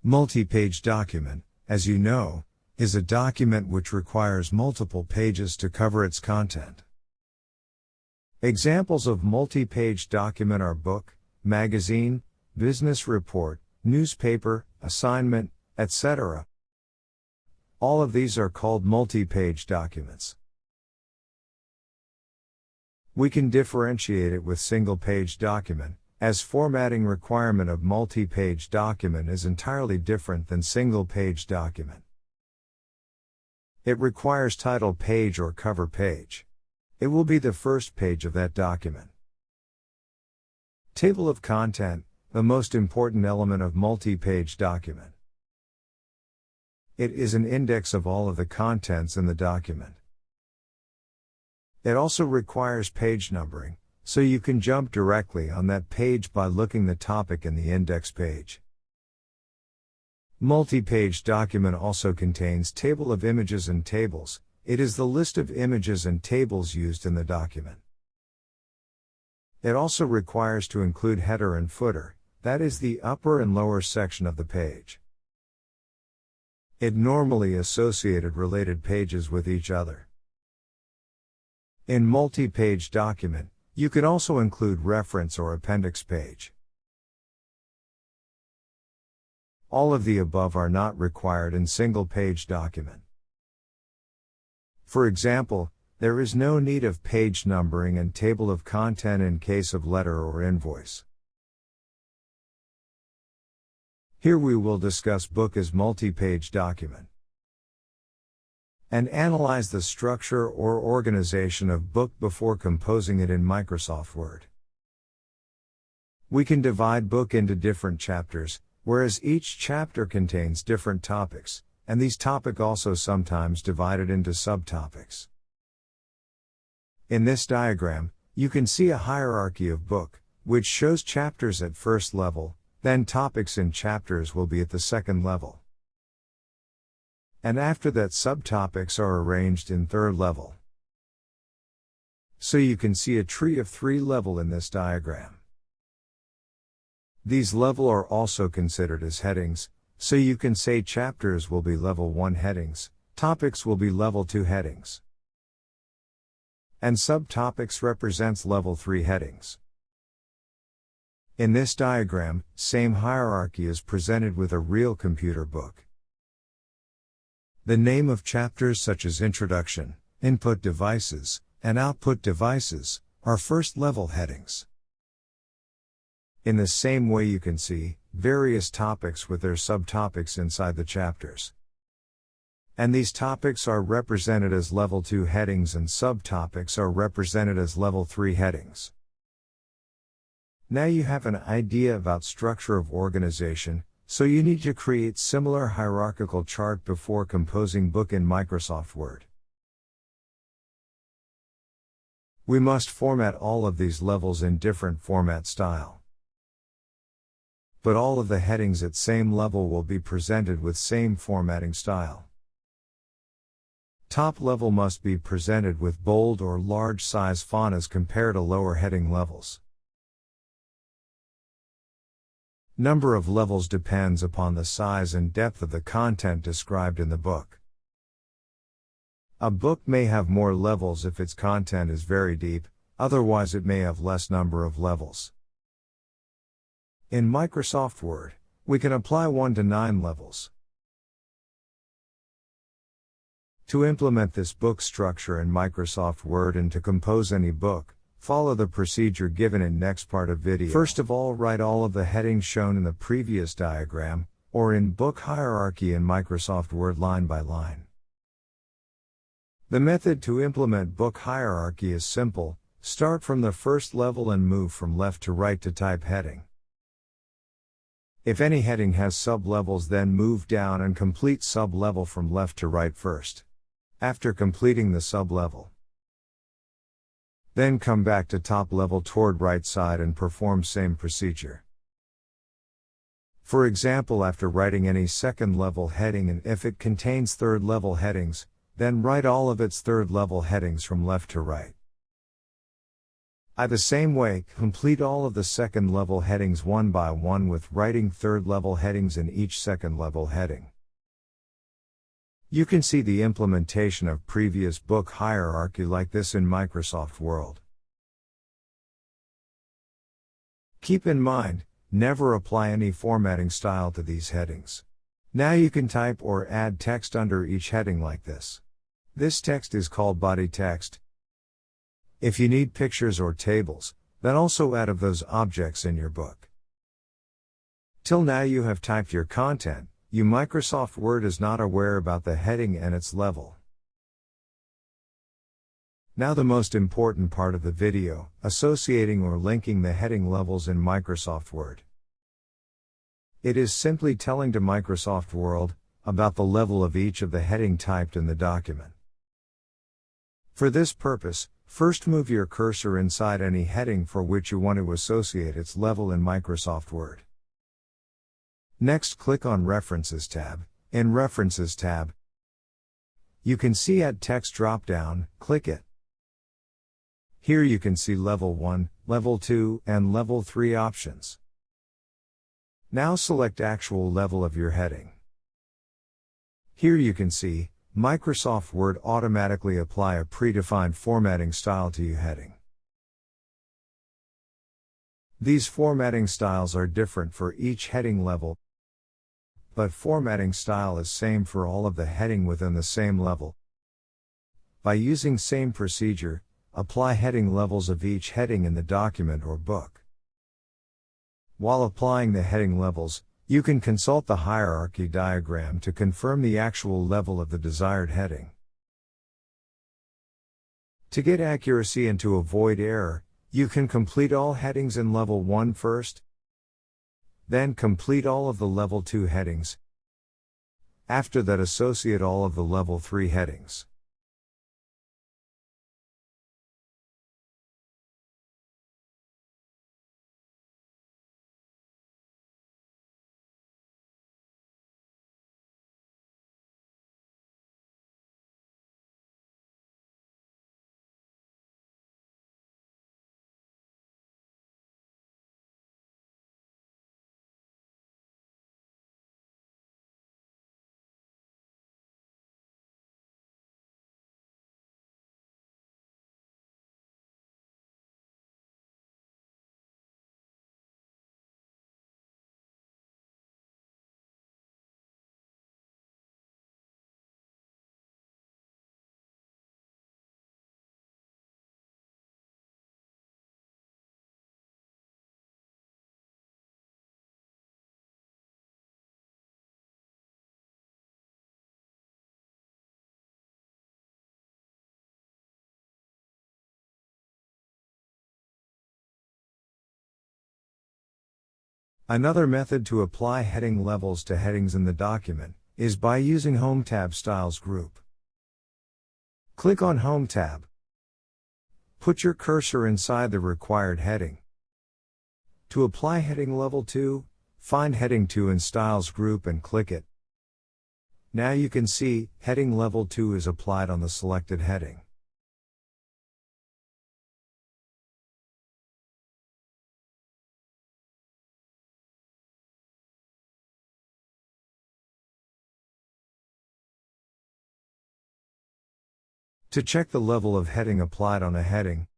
Multi-page document, as you know, is a document which requires multiple pages to cover its content. Examples of multi-page document are book, magazine, business report, newspaper, assignment, etc. All of these are called multi-page documents. We can differentiate it with single-page document, as formatting requirement of multi-page document is entirely different than single-page document. It requires title page or cover page. It will be the first page of that document. Table of content, the most important element of multi-page document. It is an index of all of the contents in the document. It also requires page numbering, so you can jump directly on that page by looking the topic in the index page. Multi-page document also contains table of images and tables. It is the list of images and tables used in the document. It also requires to include header and footer, that is the upper and lower section of the page. It normally associated related pages with each other. In multi-page document, you can also include reference or appendix page. All of the above are not required in single-page document. For example, there is no need of page numbering and table of content in case of letter or invoice. Here we will discuss book as multi-page document and analyze the structure or organization of book before composing it in Microsoft Word. We can divide book into different chapters, whereas each chapter contains different topics, and these topics also sometimes divided into subtopics. In this diagram, you can see a hierarchy of book, which shows chapters at first level, then topics in chapters will be at the second level. And after that subtopics are arranged in third level. So you can see a tree of 3 level in this diagram. These level are also considered as headings, so you can say chapters will be level 1 headings, topics will be level 2 headings. And subtopics represents level 3 headings. In this diagram, same hierarchy is presented with a real computer book. The name of chapters such as Introduction, Input Devices, and Output Devices are first level headings. In the same way you can see various topics with their subtopics inside the chapters. And these topics are represented as level 2 headings and subtopics are represented as level 3 headings. Now you have an idea about structure of organization, so you need to create similar hierarchical chart before composing book in Microsoft Word. We must format all of these levels in different format style. But all of the headings at same level will be presented with same formatting style. Top level must be presented with bold or large size font as compared to lower heading levels. Number of levels depends upon the size and depth of the content described in the book. A book may have more levels if its content is very deep, otherwise it may have less number of levels. In Microsoft Word, we can apply 1 to 9 levels. To implement this book structure in Microsoft Word and to compose any book, follow the procedure given in next part of video. First of all, write all of the headings shown in the previous diagram, or in book hierarchy in Microsoft Word line by line. The method to implement book hierarchy is simple: start from the first level and move from left to right to type heading. If any heading has sub-levels, then move down and complete sub-level from left to right first. After completing the sub-level, then come back to top level toward right side and perform same procedure. For example, after writing any second level heading and if it contains third level headings, then write all of its third level headings from left to right. The same way, complete all of the second level headings one by one with writing third level headings in each second level heading. You can see the implementation of previous book hierarchy like this in Microsoft Word. Keep in mind, never apply any formatting style to these headings. Now you can type or add text under each heading like this. This text is called body text. If you need pictures or tables, then also add of those objects in your book. Till now you have typed your content, Microsoft Word is not aware about the heading and its level. Now the most important part of the video, associating or linking the heading levels in Microsoft Word. It is simply telling to Microsoft Word about the level of each of the heading typed in the document. For this purpose, first move your cursor inside any heading for which you want to associate its level in Microsoft Word. Next, click on References tab. In References tab, you can see Add Text drop-down, click it. Here you can see Level 1, Level 2, and Level 3 options. Now select actual level of your heading. Here you can see, Microsoft Word automatically apply a predefined formatting style to your heading. These formatting styles are different for each heading level, but formatting style is same for all of the heading within the same level. By using same procedure, apply heading levels of each heading in the document or book. While applying the heading levels, you can consult the hierarchy diagram to confirm the actual level of the desired heading. To get accuracy and to avoid error, you can complete all headings in Level 1 first, then complete all of the Level 2 headings. After that, associate all of the Level 3 headings. Another method to apply heading levels to headings in the document is by using Home tab Styles group. Click on Home tab. Put your cursor inside the required heading. To apply heading level 2, find heading 2 in Styles group and click it. Now you can see, heading level 2 is applied on the selected heading. To check the level of heading applied on a heading,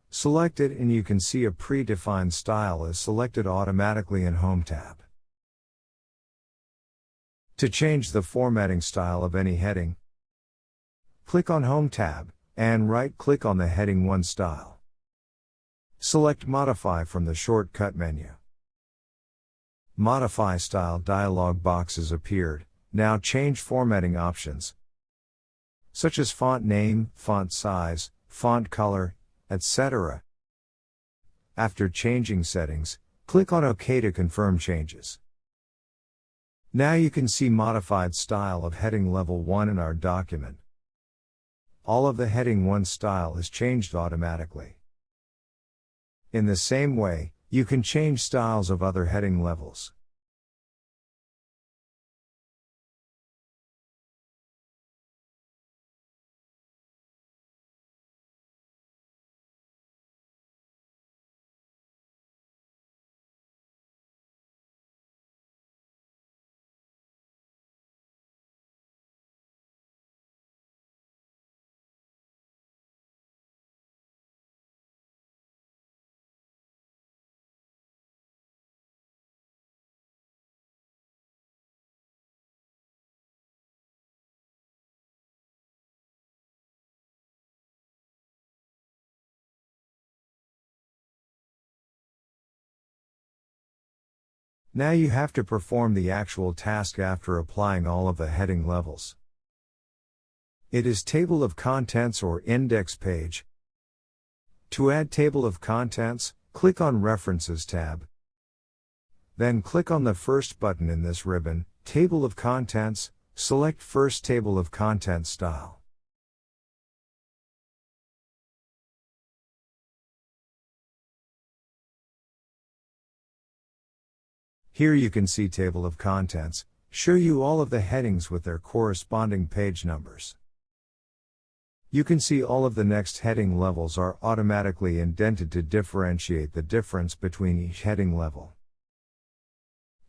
select it and you can see a predefined style is selected automatically in Home tab. To change the formatting style of any heading, click on Home tab, and right-click on the Heading 1 style. Select Modify from the shortcut menu. Modify Style dialog boxes appeared. Now change formatting options, such as font name, font size, font color, etc. After changing settings, click on OK to confirm changes. Now you can see modified style of heading level 1 in our document. All of the heading 1 style is changed automatically. In the same way, you can change styles of other heading levels. Now you have to perform the actual task after applying all of the heading levels. It is Table of Contents or Index page. To add Table of Contents, click on References tab. Then click on the first button in this ribbon, Table of Contents, select First Table of Contents style. Here you can see Table of Contents, show you all of the headings with their corresponding page numbers. You can see all of the next heading levels are automatically indented to differentiate the difference between each heading level.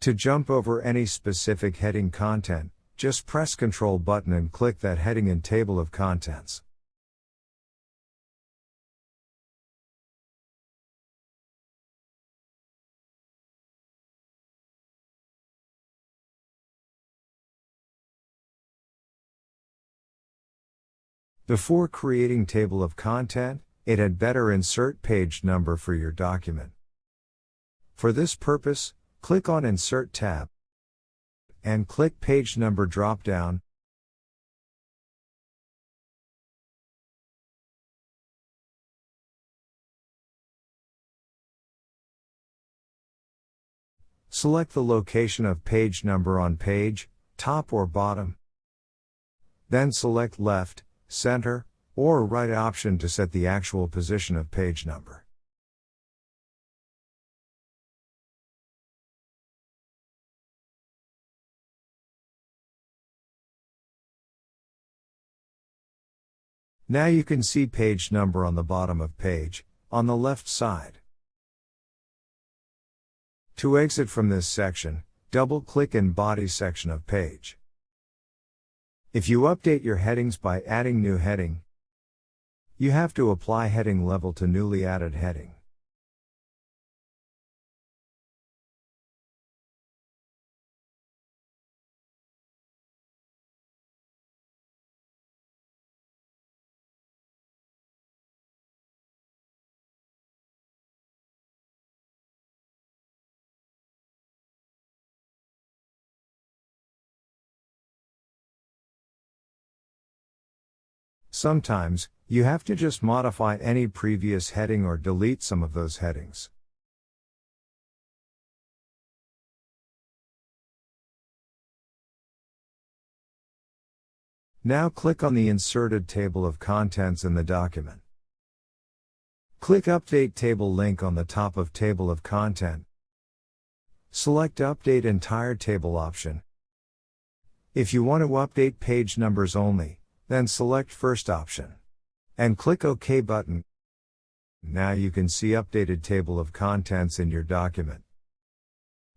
To jump over any specific heading content, just press Ctrl button and click that heading in Table of Contents. Before creating Table of Content, it had better insert page number for your document. For this purpose, click on Insert tab and click Page Number drop-down. Select the location of page number on page, top or bottom. Then select Left, Center, or Right option to set the actual position of page number. Now you can see page number on the bottom of page, on the left side. To exit from this section, double-click in Body section of page. If you update your headings by adding new heading, you have to apply heading level to newly added heading. Sometimes, you have to just modify any previous heading or delete some of those headings. Now click on the inserted table of contents in the document. Click Update Table link on the top of Table of Content. Select Update Entire Table option. If you want to update page numbers only, then select First option. And click OK button. Now you can see updated table of contents in your document.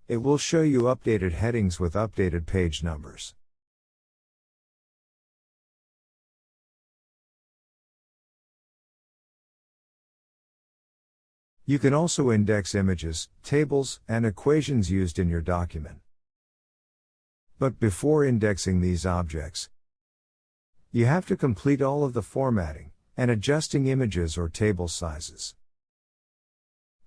It will show you updated headings with updated page numbers. You can also index images, tables, and equations used in your document. But before indexing these objects, you have to complete all of the formatting and adjusting images or table sizes.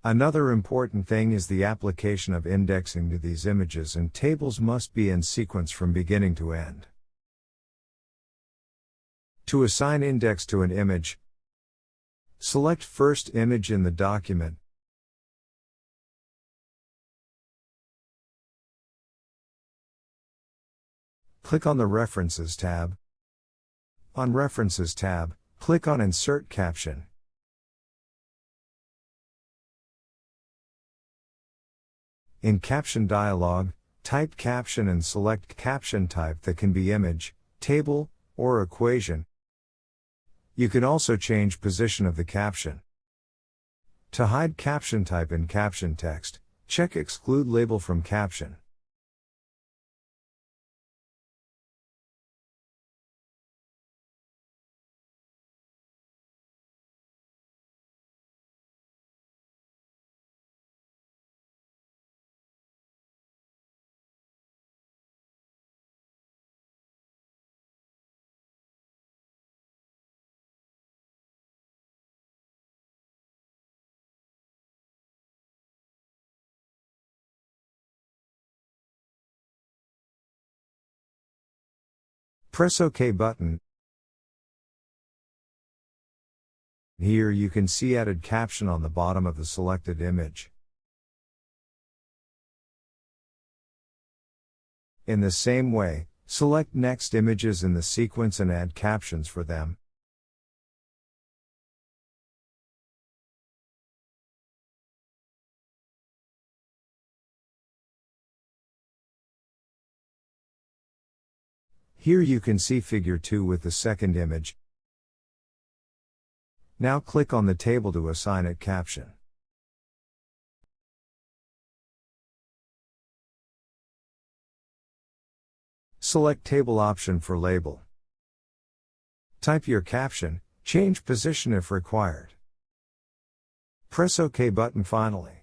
Another important thing is the application of indexing to these images and tables must be in sequence from beginning to end. To assign index to an image, select First Image in the document. Click on the References tab. On References tab, click on Insert Caption. In Caption dialog, type caption and select caption type that can be image, table, or equation. You can also change position of the caption. To hide caption type in caption text, check Exclude Label from Caption. Press OK button. Here you can see added caption on the bottom of the selected image. In the same way, select next images in the sequence and add captions for them. Here you can see figure 2 with the second image. Now click on the table to assign it caption. Select Table option for label. Type your caption, change position if required. Press OK button finally.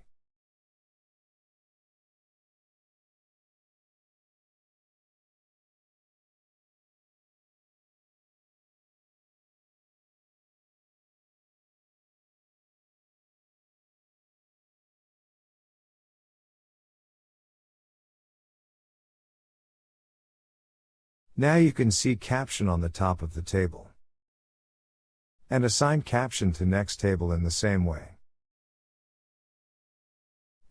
Now you can see caption on the top of the table. And assign caption to next table in the same way.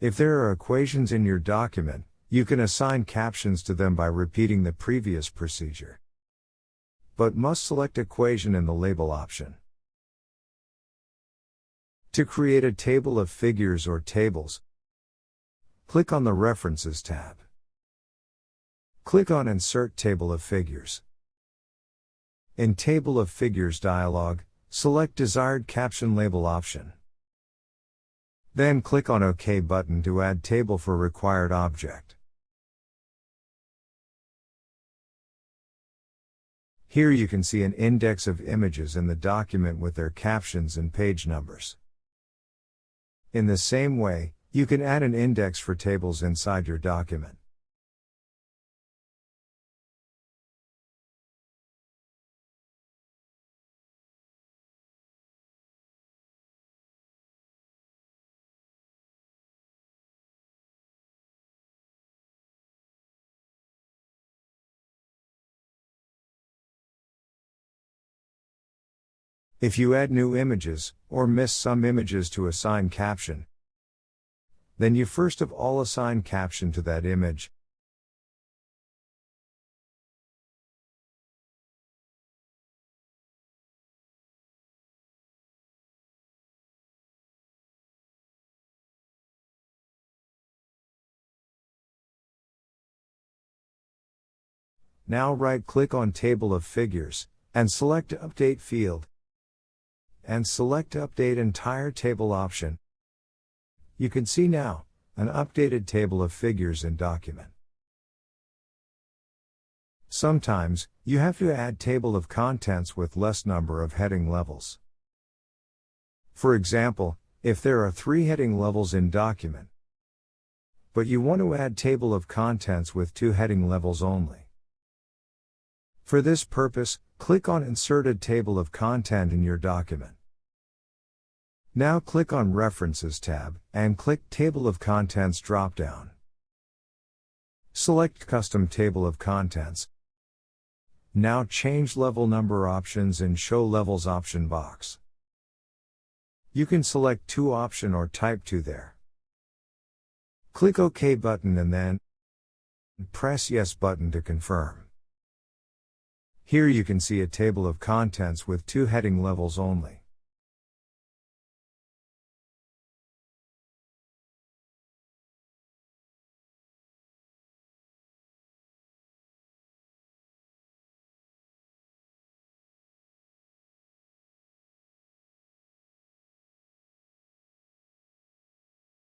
If there are equations in your document, you can assign captions to them by repeating the previous procedure. But must select equation in the label option. To create a table of figures or tables, click on the References tab. Click on Insert Table of Figures. In Table of Figures dialog, select Desired Caption Label option. Then click on OK button to add table for required object. Here you can see an index of images in the document with their captions and page numbers. In the same way, you can add an index for tables inside your document. If you add new images, or miss some images to assign caption, then you first of all assign caption to that image. Now right-click on Table of Figures, and select Update Field. And select Update Entire Table option. You can see now, an updated table of figures in document. Sometimes, you have to add table of contents with less number of heading levels. For example, if there are 3 heading levels in document, but you want to add table of contents with 2 heading levels only. For this purpose, click on Inserted Table of Content in your document. Now click on References tab, and click Table of Contents drop-down. Select Custom Table of Contents. Now change level number options in Show Levels option box. You can select 2 option or type 2 there. Click OK button and then press Yes button to confirm. Here you can see a table of contents with 2 heading levels only.